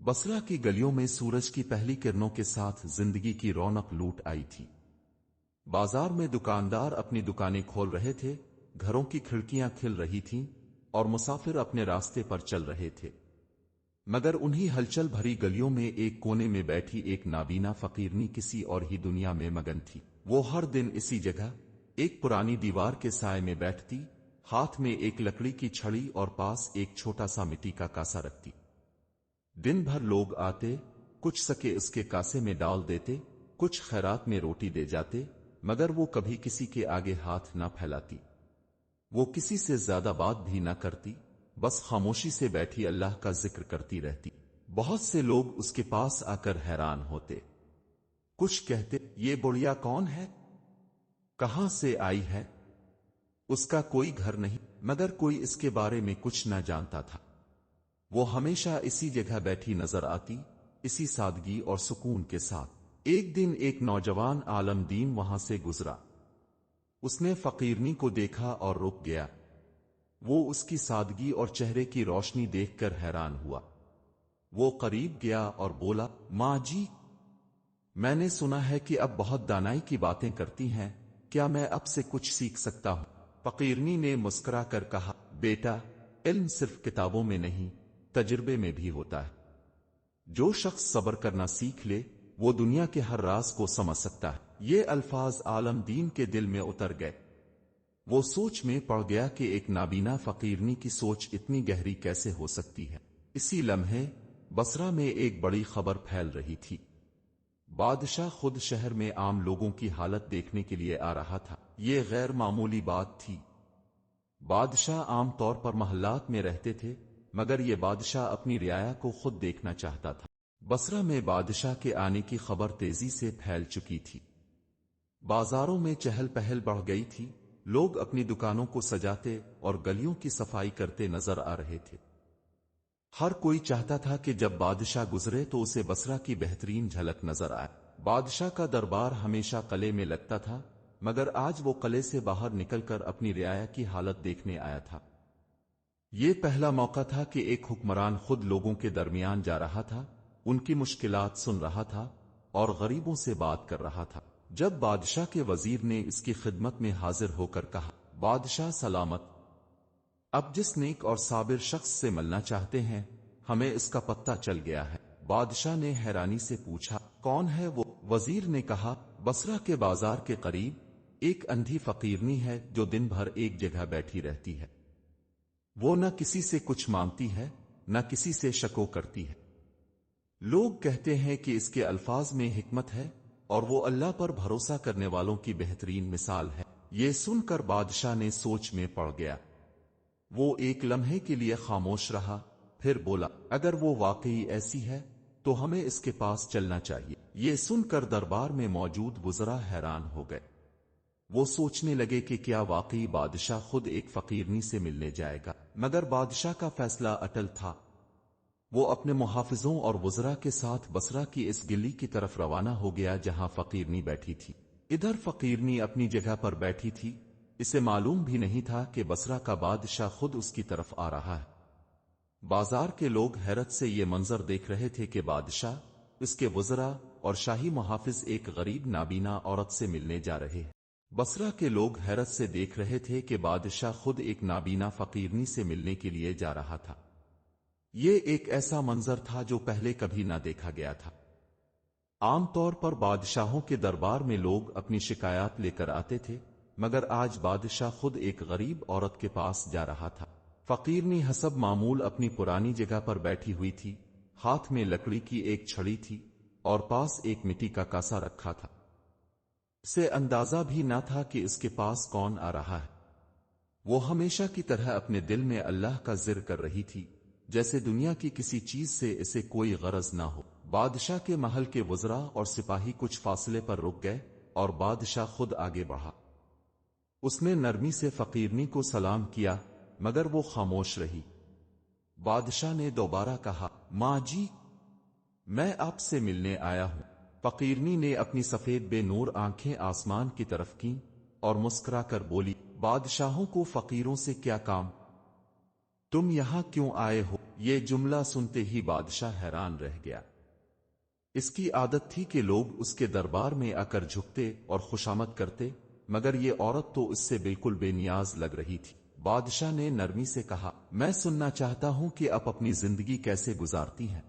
بصرہ کی گلیوں میں سورج کی پہلی کرنوں کے ساتھ زندگی کی رونق لوٹ آئی تھی۔ بازار میں دکاندار اپنی دکانیں کھول رہے تھے، گھروں کی کھڑکیاں کھل رہی تھیں اور مسافر اپنے راستے پر چل رہے تھے، مگر انہی ہلچل بھری گلیوں میں ایک کونے میں بیٹھی ایک نابینا فقیرنی کسی اور ہی دنیا میں مگن تھی۔ وہ ہر دن اسی جگہ ایک پرانی دیوار کے سائے میں بیٹھتی، ہاتھ میں ایک لکڑی کی چھڑی اور پاس ایک چھوٹا سا مٹی کا کاسا رکھتی۔ دن بھر لوگ آتے، کچھ سکے اس کے کاسے میں ڈال دیتے، کچھ خیرات میں روٹی دے جاتے، مگر وہ کبھی کسی کے آگے ہاتھ نہ پھیلاتی۔ وہ کسی سے زیادہ بات بھی نہ کرتی، بس خاموشی سے بیٹھی اللہ کا ذکر کرتی رہتی۔ بہت سے لوگ اس کے پاس آ کر حیران ہوتے، کچھ کہتے یہ بڑھیا کون ہے، کہاں سے آئی ہے، اس کا کوئی گھر نہیں، مگر کوئی اس کے بارے میں کچھ نہ جانتا تھا۔ وہ ہمیشہ اسی جگہ بیٹھی نظر آتی، اسی سادگی اور سکون کے ساتھ۔ ایک دن ایک نوجوان عالم دین وہاں سے گزرا۔ اس نے فقیرنی کو دیکھا اور رک گیا۔ وہ اس کی سادگی اور چہرے کی روشنی دیکھ کر حیران ہوا۔ وہ قریب گیا اور بولا، ماں جی، میں نے سنا ہے کہ اب بہت دانائی کی باتیں کرتی ہیں، کیا میں اب سے کچھ سیکھ سکتا ہوں؟ فقیرنی نے مسکرا کر کہا، بیٹا، علم صرف کتابوں میں نہیں، تجربے میں بھی ہوتا ہے۔ جو شخص صبر کرنا سیکھ لے، وہ دنیا کے ہر راز کو سمجھ سکتا ہے۔ یہ الفاظ عالم دین کے دل میں اتر گئے۔ وہ سوچ میں پڑ گیا کہ ایک نابینا فقیرنی کی سوچ اتنی گہری کیسے ہو سکتی ہے۔ اسی لمحے بصرہ میں ایک بڑی خبر پھیل رہی تھی۔ بادشاہ خود شہر میں عام لوگوں کی حالت دیکھنے کے لیے آ رہا تھا۔ یہ غیر معمولی بات تھی۔ بادشاہ عام طور پر محلات میں رہتے تھے، مگر یہ بادشاہ اپنی رعایا کو خود دیکھنا چاہتا تھا۔ بصرہ میں بادشاہ کے آنے کی خبر تیزی سے پھیل چکی تھی۔ بازاروں میں چہل پہل بڑھ گئی تھی، لوگ اپنی دکانوں کو سجاتے اور گلیوں کی صفائی کرتے نظر آ رہے تھے۔ ہر کوئی چاہتا تھا کہ جب بادشاہ گزرے تو اسے بصرہ کی بہترین جھلک نظر آئے۔ بادشاہ کا دربار ہمیشہ قلعے میں لگتا تھا، مگر آج وہ قلعے سے باہر نکل کر اپنی رعایا کی حالت دیکھنے آیا تھا۔ یہ پہلا موقع تھا کہ ایک حکمران خود لوگوں کے درمیان جا رہا تھا، ان کی مشکلات سن رہا تھا اور غریبوں سے بات کر رہا تھا۔ جب بادشاہ کے وزیر نے اس کی خدمت میں حاضر ہو کر کہا، بادشاہ سلامت، اب جس نیک اور صابر شخص سے ملنا چاہتے ہیں، ہمیں اس کا پتہ چل گیا ہے۔ بادشاہ نے حیرانی سے پوچھا، کون ہے وہ؟ وزیر نے کہا، بصرہ کے بازار کے قریب ایک اندھی فقیرنی ہے جو دن بھر ایک جگہ بیٹھی رہتی ہے۔ وہ نہ کسی سے کچھ مانگتی ہے، نہ کسی سے شکو کرتی ہے۔ لوگ کہتے ہیں کہ اس کے الفاظ میں حکمت ہے اور وہ اللہ پر بھروسہ کرنے والوں کی بہترین مثال ہے۔ یہ سن کر بادشاہ نے سوچ میں پڑ گیا۔ وہ ایک لمحے کے لیے خاموش رہا، پھر بولا، اگر وہ واقعی ایسی ہے تو ہمیں اس کے پاس چلنا چاہیے۔ یہ سن کر دربار میں موجود وزراء حیران ہو گئے۔ وہ سوچنے لگے کہ کیا واقعی بادشاہ خود ایک فقیرنی سے ملنے جائے گا، مگر بادشاہ کا فیصلہ اٹل تھا۔ وہ اپنے محافظوں اور وزراء کے ساتھ بصرہ کی اس گلی کی طرف روانہ ہو گیا جہاں فقیرنی بیٹھی تھی۔ ادھر فقیرنی اپنی جگہ پر بیٹھی تھی، اسے معلوم بھی نہیں تھا کہ بصرہ کا بادشاہ خود اس کی طرف آ رہا ہے۔ بازار کے لوگ حیرت سے یہ منظر دیکھ رہے تھے کہ بادشاہ، اس کے وزراء اور شاہی محافظ ایک غریب نابینا عورت سے ملنے جا رہے ہیں۔ بصرہ کے لوگ حیرت سے دیکھ رہے تھے کہ بادشاہ خود ایک نابینا فقیرنی سے ملنے کے لیے جا رہا تھا۔ یہ ایک ایسا منظر تھا جو پہلے کبھی نہ دیکھا گیا تھا۔ عام طور پر بادشاہوں کے دربار میں لوگ اپنی شکایات لے کر آتے تھے، مگر آج بادشاہ خود ایک غریب عورت کے پاس جا رہا تھا۔ فقیرنی حسب معمول اپنی پرانی جگہ پر بیٹھی ہوئی تھی، ہاتھ میں لکڑی کی ایک چھڑی تھی اور پاس ایک مٹی کا کاسا رکھا تھا۔ اسے اندازہ بھی نہ تھا کہ اس کے پاس کون آ رہا ہے۔ وہ ہمیشہ کی طرح اپنے دل میں اللہ کا ذکر کر رہی تھی، جیسے دنیا کی کسی چیز سے اسے کوئی غرض نہ ہو۔ بادشاہ کے محل کے وزراء اور سپاہی کچھ فاصلے پر رک گئے اور بادشاہ خود آگے بڑھا۔ اس نے نرمی سے فقیرنی کو سلام کیا، مگر وہ خاموش رہی۔ بادشاہ نے دوبارہ کہا، ماں جی، میں آپ سے ملنے آیا ہوں۔ فقیرنی نے اپنی سفید بے نور آنکھیں آسمان کی طرف کیں اور مسکرا کر بولی، بادشاہوں کو فقیروں سے کیا کام؟ تم یہاں کیوں آئے ہو؟ یہ جملہ سنتے ہی بادشاہ حیران رہ گیا۔ اس کی عادت تھی کہ لوگ اس کے دربار میں آ کر جھکتے اور خوشامد کرتے، مگر یہ عورت تو اس سے بالکل بے نیاز لگ رہی تھی۔ بادشاہ نے نرمی سے کہا، میں سننا چاہتا ہوں کہ آپ اپنی زندگی کیسے گزارتی ہیں۔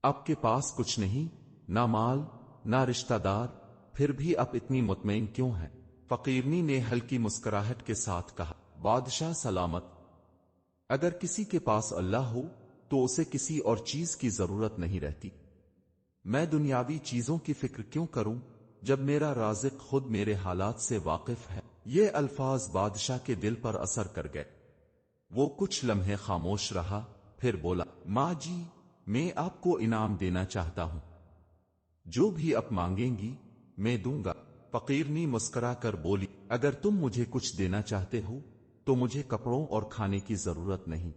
آپ کے پاس کچھ نہیں، نہ مال، نہ رشتہ دار، پھر بھی آپ اتنی مطمئن کیوں ہیں؟ فقیرنی نے ہلکی مسکراہٹ کے ساتھ کہا، بادشاہ سلامت، اگر کسی کے پاس اللہ ہو تو اسے کسی اور چیز کی ضرورت نہیں رہتی۔ میں دنیاوی چیزوں کی فکر کیوں کروں جب میرا رازق خود میرے حالات سے واقف ہے؟ یہ الفاظ بادشاہ کے دل پر اثر کر گئے۔ وہ کچھ لمحے خاموش رہا، پھر بولا، ماں جی، میں آپ کو انعام دینا چاہتا ہوں، جو بھی آپ مانگیں گی میں دوں گا۔ فقیرنی مسکرا کر بولی، اگر تم مجھے کچھ دینا چاہتے ہو تو مجھے کپڑوں اور کھانے کی ضرورت نہیں۔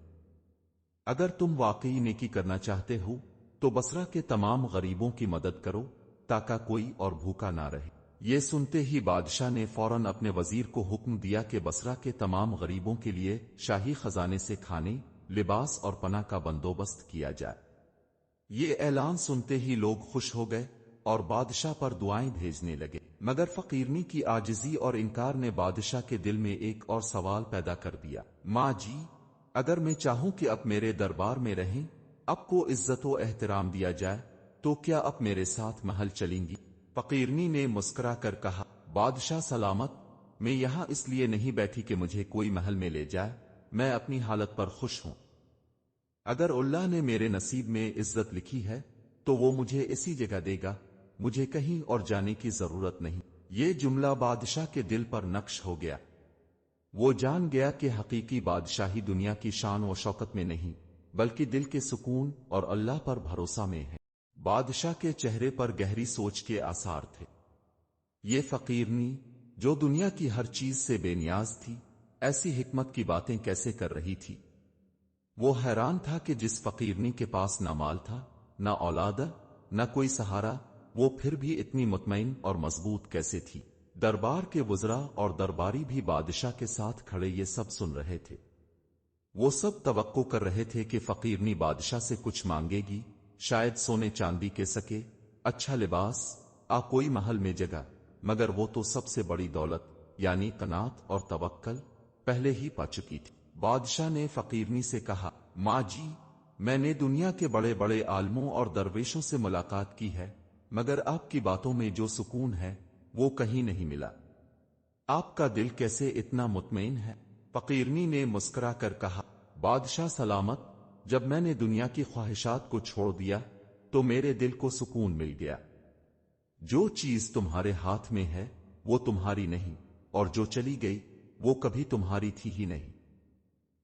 اگر تم واقعی نیکی کرنا چاہتے ہو تو بصرہ کے تمام غریبوں کی مدد کرو تاکہ کوئی اور بھوکا نہ رہے۔ یہ سنتے ہی بادشاہ نے فوراً اپنے وزیر کو حکم دیا کہ بصرہ کے تمام غریبوں کے لیے شاہی خزانے سے کھانے، لباس اور پناہ کا بندوبست کیا جائے۔ یہ اعلان سنتے ہی لوگ خوش ہو گئے اور بادشاہ پر دعائیں بھیجنے لگے، مگر فقیرنی کی عاجزی اور انکار نے بادشاہ کے دل میں ایک اور سوال پیدا کر دیا، ماں جی، اگر میں چاہوں کہ آپ میرے دربار میں رہیں، آپ کو عزت و احترام دیا جائے، تو کیا آپ میرے ساتھ محل چلیں گی؟ فقیرنی نے مسکرا کر کہا، بادشاہ سلامت، میں یہاں اس لیے نہیں بیٹھی کہ مجھے کوئی محل میں لے جائے، میں اپنی حالت پر خوش ہوں۔ اگر اللہ نے میرے نصیب میں عزت لکھی ہے تو وہ مجھے اسی جگہ دے گا، مجھے کہیں اور جانے کی ضرورت نہیں۔ یہ جملہ بادشاہ کے دل پر نقش ہو گیا۔ وہ جان گیا کہ حقیقی بادشاہی دنیا کی شان و شوکت میں نہیں بلکہ دل کے سکون اور اللہ پر بھروسہ میں ہے۔ بادشاہ کے چہرے پر گہری سوچ کے آثار تھے۔ یہ فقیرنی، جو دنیا کی ہر چیز سے بے نیاز تھی، ایسی حکمت کی باتیں کیسے کر رہی تھی؟ وہ حیران تھا کہ جس فقیرنی کے پاس نہ مال تھا، نہ اولاد، نہ کوئی سہارا، وہ پھر بھی اتنی مطمئن اور مضبوط کیسے تھی؟ دربار کے وزراء اور درباری بھی بادشاہ کے ساتھ کھڑے یہ سب سن رہے تھے۔ وہ سب توقع کر رہے تھے کہ فقیرنی بادشاہ سے کچھ مانگے گی، شاید سونے چاندی کے سکے، اچھا لباس، کوئی محل میں جگہ، مگر وہ تو سب سے بڑی دولت یعنی قناعت اور توکل پہلے ہی پا چکی تھی۔ بادشاہ نے فقیرنی سے کہا، ماں جی، میں نے دنیا کے بڑے بڑے عالموں اور درویشوں سے ملاقات کی ہے، مگر آپ کی باتوں میں جو سکون ہے وہ کہیں نہیں ملا۔ آپ کا دل کیسے اتنا مطمئن ہے؟ فقیرنی نے مسکرا کر کہا، بادشاہ سلامت، جب میں نے دنیا کی خواہشات کو چھوڑ دیا تو میرے دل کو سکون مل گیا۔ جو چیز تمہارے ہاتھ میں ہے وہ تمہاری نہیں، اور جو چلی گئی وہ کبھی تمہاری تھی ہی نہیں۔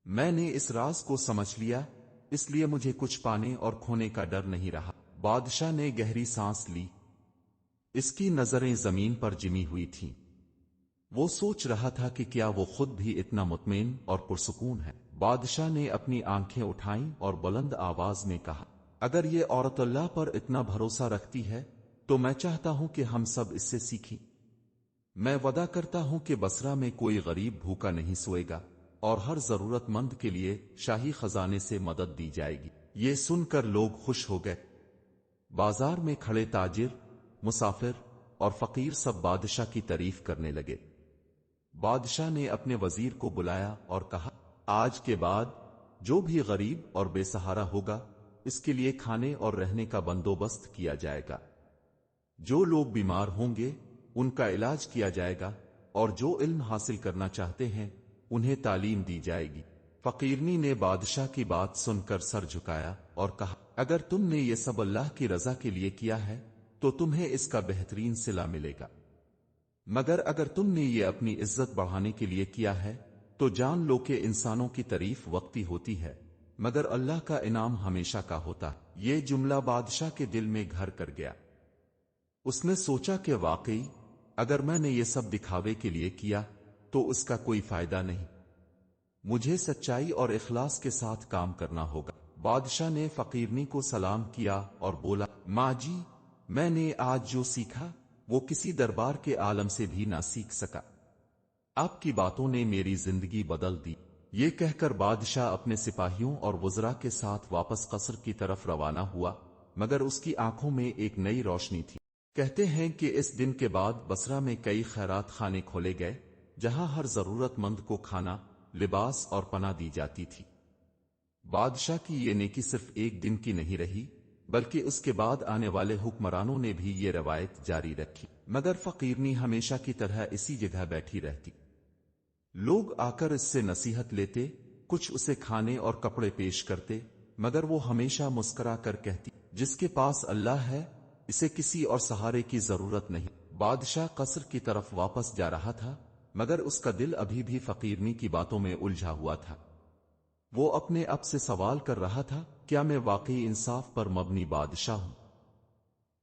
میں نے اس راز کو سمجھ لیا، اس لیے مجھے کچھ پانے اور کھونے کا ڈر نہیں رہا۔ بادشاہ نے گہری سانس لی۔ اس کی نظریں زمین پر جمی ہوئی تھیں۔ وہ سوچ رہا تھا کہ کیا وہ خود بھی اتنا مطمئن اور پرسکون ہے؟ بادشاہ نے اپنی آنکھیں اٹھائیں اور بلند آواز میں کہا، اگر یہ عورت اللہ پر اتنا بھروسہ رکھتی ہے تو میں چاہتا ہوں کہ ہم سب اس سے سیکھیں۔ میں وعدہ کرتا ہوں کہ بصرہ میں کوئی غریب بھوکا نہیں سوئے گا اور ہر ضرورت مند کے لیے شاہی خزانے سے مدد دی جائے گی۔ یہ سن کر لوگ خوش ہو گئے۔ بازار میں کھڑے تاجر، مسافر اور فقیر سب بادشاہ کی تعریف کرنے لگے۔ بادشاہ نے اپنے وزیر کو بلایا اور کہا، آج کے بعد جو بھی غریب اور بے سہارا ہوگا اس کے لیے کھانے اور رہنے کا بندوبست کیا جائے گا۔ جو لوگ بیمار ہوں گے ان کا علاج کیا جائے گا، اور جو علم حاصل کرنا چاہتے ہیں انہیں تعلیم دی جائے گی۔ فقیرنی نے بادشاہ کی بات سن کر سر جھکایا اور کہا، اگر تم نے یہ سب اللہ کی رضا کے لیے کیا ہے تو تمہیں اس کا بہترین صلہ ملے گا، مگر اگر تم نے یہ اپنی عزت بڑھانے کے لیے کیا ہے تو جان لو کہ انسانوں کی تعریف وقتی ہوتی ہے مگر اللہ کا انعام ہمیشہ کا ہوتا ہے۔ یہ جملہ بادشاہ کے دل میں گھر کر گیا۔ اس نے سوچا کہ واقعی اگر میں نے یہ سب دکھاوے کے لیے کیا تو اس کا کوئی فائدہ نہیں، مجھے سچائی اور اخلاص کے ساتھ کام کرنا ہوگا۔ بادشاہ نے فقیرنی کو سلام کیا اور بولا، ماں جی، میں نے آج جو سیکھا وہ کسی دربار کے عالم سے بھی نہ سیکھ سکا۔ آپ کی باتوں نے میری زندگی بدل دی۔ یہ کہہ کر بادشاہ اپنے سپاہیوں اور وزراء کے ساتھ واپس قصر کی طرف روانہ ہوا، مگر اس کی آنکھوں میں ایک نئی روشنی تھی۔ کہتے ہیں کہ اس دن کے بعد بصرہ میں کئی خیرات خانے کھولے گئے، جہاں ہر ضرورت مند کو کھانا، لباس اور پناہ دی جاتی تھی۔ بادشاہ کی یہ نیکی صرف ایک دن کی نہیں رہی، بلکہ اس کے بعد آنے والے حکمرانوں نے بھی یہ روایت جاری رکھی، مگر فقیرنی ہمیشہ کی طرح اسی جگہ بیٹھی رہتی۔ لوگ آ کر اس سے نصیحت لیتے، کچھ اسے کھانے اور کپڑے پیش کرتے، مگر وہ ہمیشہ مسکرا کر کہتی، جس کے پاس اللہ ہے اسے کسی اور سہارے کی ضرورت نہیں۔ بادشاہ قصر کی طرف واپس جا رہا تھا، مگر اس کا دل ابھی بھی فقیرنی کی باتوں میں الجھا ہوا تھا۔ وہ اپنے آپ سے سوال کر رہا تھا، کیا میں واقعی انصاف پر مبنی بادشاہ ہوں؟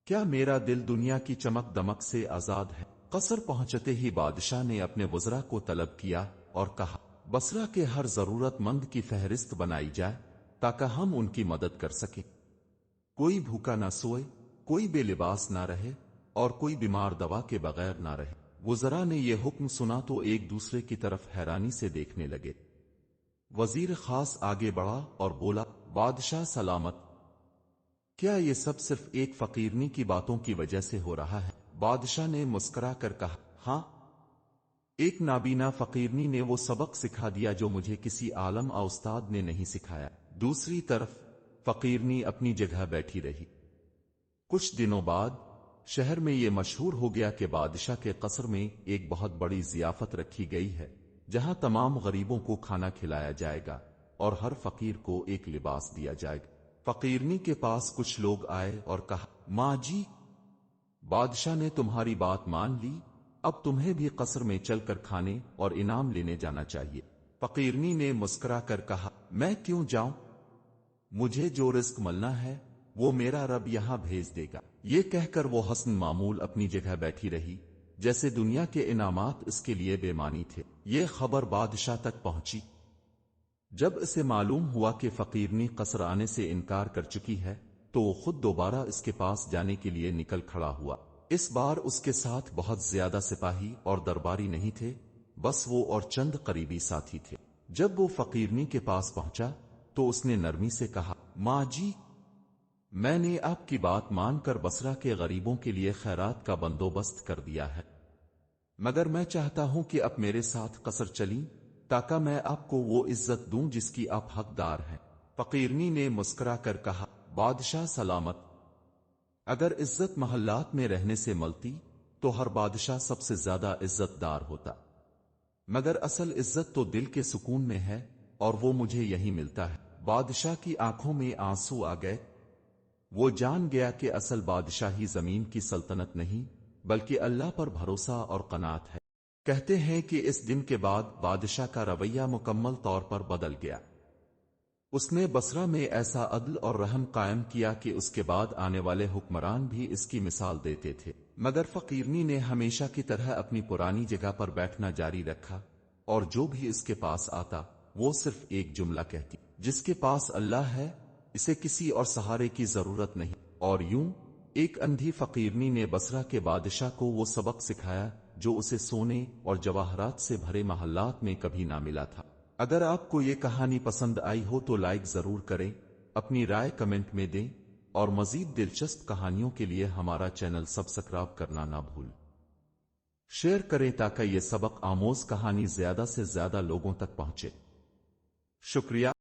کیا میرا دل دنیا کی چمک دمک سے آزاد ہے؟ قصر پہنچتے ہی بادشاہ نے اپنے وزراء کو طلب کیا اور کہا، بصرہ کے ہر ضرورت مند کی فہرست بنائی جائے تاکہ ہم ان کی مدد کر سکیں۔ کوئی بھوکا نہ سوئے، کوئی بے لباس نہ رہے اور کوئی بیمار دوا کے بغیر نہ رہے۔ وزراء نے یہ حکم سنا تو ایک دوسرے کی طرف حیرانی سے دیکھنے لگے۔ وزیر خاص آگے بڑھا اور بولا، بادشاہ سلامت، کیا یہ سب صرف ایک فقیرنی کی باتوں کی وجہ سے ہو رہا ہے؟ بادشاہ نے مسکرا کر کہا، ہاں، ایک نابینا فقیرنی نے وہ سبق سکھا دیا جو مجھے کسی عالم اور استاد نے نہیں سکھایا۔ دوسری طرف فقیرنی اپنی جگہ بیٹھی رہی۔ کچھ دنوں بعد شہر میں یہ مشہور ہو گیا کہ بادشاہ کے قصر میں ایک بہت بڑی ضیافت رکھی گئی ہے، جہاں تمام غریبوں کو کھانا کھلایا جائے گا اور ہر فقیر کو ایک لباس دیا جائے گا۔ فقیرنی کے پاس کچھ لوگ آئے اور کہا، ماں جی، بادشاہ نے تمہاری بات مان لی، اب تمہیں بھی قصر میں چل کر کھانے اور انعام لینے جانا چاہیے۔ فقیرنی نے مسکرا کر کہا، میں کیوں جاؤں؟ مجھے جو رزق ملنا ہے وہ میرا رب یہاں بھیج دے گا۔ یہ کہہ کر وہ حسن معمول اپنی جگہ بیٹھی رہی، جیسے دنیا کے انعامات اس کے لیے بے معنی تھے۔ یہ خبر بادشاہ تک پہنچی۔ جب اسے معلوم ہوا کہ فقیرنی قصر آنے سے انکار کر چکی ہے، تو وہ خود دوبارہ اس کے پاس جانے کے لیے نکل کھڑا ہوا۔ اس بار اس کے ساتھ بہت زیادہ سپاہی اور درباری نہیں تھے، بس وہ اور چند قریبی ساتھی تھے۔ جب وہ فقیرنی کے پاس پہنچا تو اس نے نرمی سے کہا، ماں جی، میں نے آپ کی بات مان کر بصرہ کے غریبوں کے لیے خیرات کا بندوبست کر دیا ہے، مگر میں چاہتا ہوں کہ آپ میرے ساتھ قصر چلیں تاکہ میں آپ کو وہ عزت دوں جس کی آپ حقدار ہیں۔ فقیرنی نے مسکرا کر کہا، بادشاہ سلامت، اگر عزت محلات میں رہنے سے ملتی تو ہر بادشاہ سب سے زیادہ عزت دار ہوتا، مگر اصل عزت تو دل کے سکون میں ہے اور وہ مجھے یہی ملتا ہے۔ بادشاہ کی آنکھوں میں آنسو آ گئے۔ وہ جان گیا کہ اصل بادشاہی زمین کی سلطنت نہیں بلکہ اللہ پر بھروسہ اور قناعت ہے۔ کہتے ہیں کہ اس دن کے بعد بادشاہ کا رویہ مکمل طور پر بدل گیا۔ اس نے بصرہ میں ایسا عدل اور رحم قائم کیا کہ اس کے بعد آنے والے حکمران بھی اس کی مثال دیتے تھے، مگر فقیرنی نے ہمیشہ کی طرح اپنی پرانی جگہ پر بیٹھنا جاری رکھا، اور جو بھی اس کے پاس آتا وہ صرف ایک جملہ کہتی، جس کے پاس اللہ ہے اسے کسی اور سہارے کی ضرورت نہیں۔ اور یوں ایک اندھی فقیرنی نے بصرہ کے بادشاہ کو وہ سبق سکھایا جو اسے سونے اور جواہرات سے بھرے محلات میں کبھی نہ ملا تھا۔ اگر آپ کو یہ کہانی پسند آئی ہو تو لائک ضرور کریں، اپنی رائے کمنٹ میں دیں، اور مزید دلچسپ کہانیوں کے لیے ہمارا چینل سبسکرائب کرنا نہ بھول شیئر کریں تاکہ یہ سبق آموز کہانی زیادہ سے زیادہ لوگوں تک پہنچے۔ شکریہ۔